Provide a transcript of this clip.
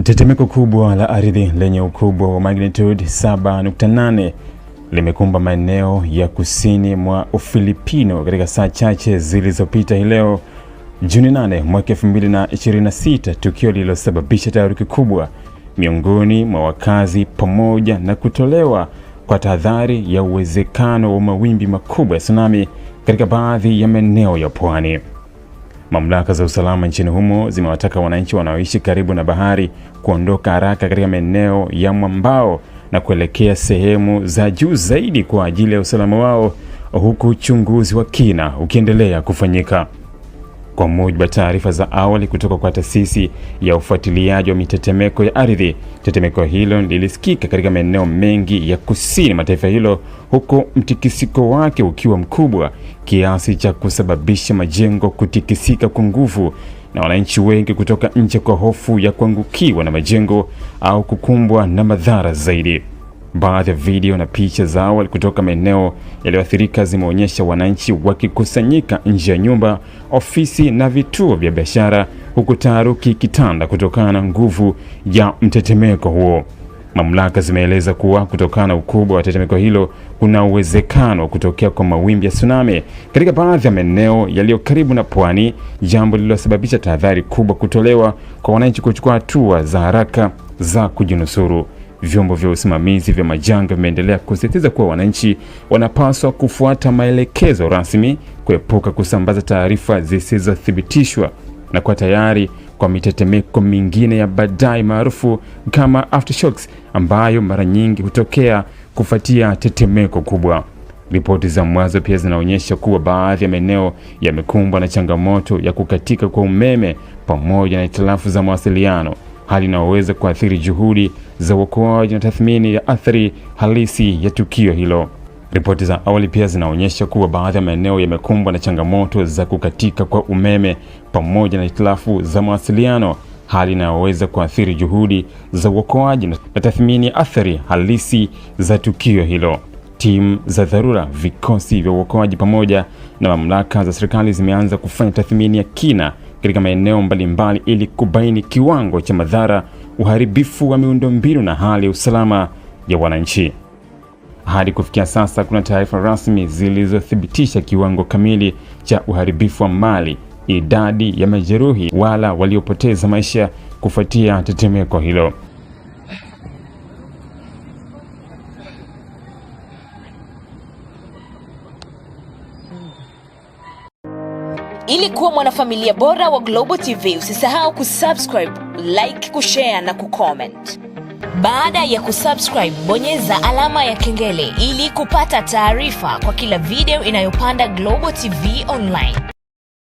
Tetemeko kubwa la ardhi lenye ukubwa wa magnitude 7.8 limekumba maeneo ya kusini mwa Ufilipino katika saa chache zilizopita hii leo Juni 8 mwaka 2026, tukio lililosababisha taharuki kubwa miongoni mwa wakazi pamoja na kutolewa kwa tahadhari ya uwezekano wa mawimbi makubwa ya tsunami katika baadhi ya maeneo ya pwani. Mamlaka za usalama nchini humo zimewataka wananchi wanaoishi karibu na bahari kuondoka haraka katika maeneo ya mwambao na kuelekea sehemu za juu zaidi kwa ajili ya usalama wao, huku uchunguzi wa kina ukiendelea kufanyika. Kwa mujibu wa taarifa za awali kutoka kwa taasisi ya ufuatiliaji wa mitetemeko ya ardhi, tetemeko hilo lilisikika katika maeneo mengi ya kusini mwa taifa hilo, huku mtikisiko wake ukiwa mkubwa kiasi cha kusababisha majengo kutikisika kwa nguvu na wananchi wengi kutoka nje kwa hofu ya kuangukiwa na majengo au kukumbwa na madhara zaidi. Baadhi ya video na picha za awali kutoka maeneo yaliyoathirika zimeonyesha wananchi wakikusanyika nje ya nyumba, ofisi na vituo vya biashara, huku taharuki ikitanda kutokana na nguvu ya mtetemeko huo. Mamlaka zimeeleza kuwa kutokana na ukubwa wa tetemeko hilo kuna uwezekano wa kutokea kwa mawimbi ya tsunami katika baadhi ya maeneo yaliyo karibu na pwani, jambo lililosababisha tahadhari kubwa kutolewa kwa wananchi kuchukua hatua za haraka za kujinusuru. Vyombo vya usimamizi vya majanga vimeendelea kusisitiza kuwa wananchi wanapaswa kufuata maelekezo rasmi, kuepuka kusambaza taarifa zisizothibitishwa na kuwa tayari kwa mitetemeko mingine ya baadaye maarufu kama aftershocks, ambayo mara nyingi hutokea kufuatia tetemeko kubwa. Ripoti za mwanzo pia zinaonyesha kuwa baadhi ya maeneo yamekumbwa na changamoto ya kukatika kwa umeme pamoja na hitilafu za mawasiliano, hali inayoweza kuathiri juhudi za uokoaji na tathmini ya athari halisi ya tukio hilo. Ripoti za awali pia zinaonyesha kuwa baadhi ya maeneo yamekumbwa na changamoto za kukatika kwa umeme pamoja na hitilafu za mawasiliano, hali inayoweza kuathiri juhudi za uokoaji na tathmini ya athari halisi za tukio hilo. Timu za dharura, vikosi vya uokoaji pamoja na mamlaka za serikali zimeanza kufanya tathmini ya kina katika maeneo mbalimbali ili kubaini kiwango cha madhara, uharibifu wa miundombinu na hali ya usalama ya wananchi. Hadi kufikia sasa kuna taarifa rasmi zilizothibitisha kiwango kamili cha uharibifu wa mali, idadi ya majeruhi wala waliopoteza maisha kufuatia tetemeko hilo. Ili kuwa mwanafamilia bora wa Global TV, usisahau kusubscribe, like, kushare na kucomment. Baada ya kusubscribe, bonyeza alama ya kengele ili kupata taarifa kwa kila video inayopanda Global TV Online.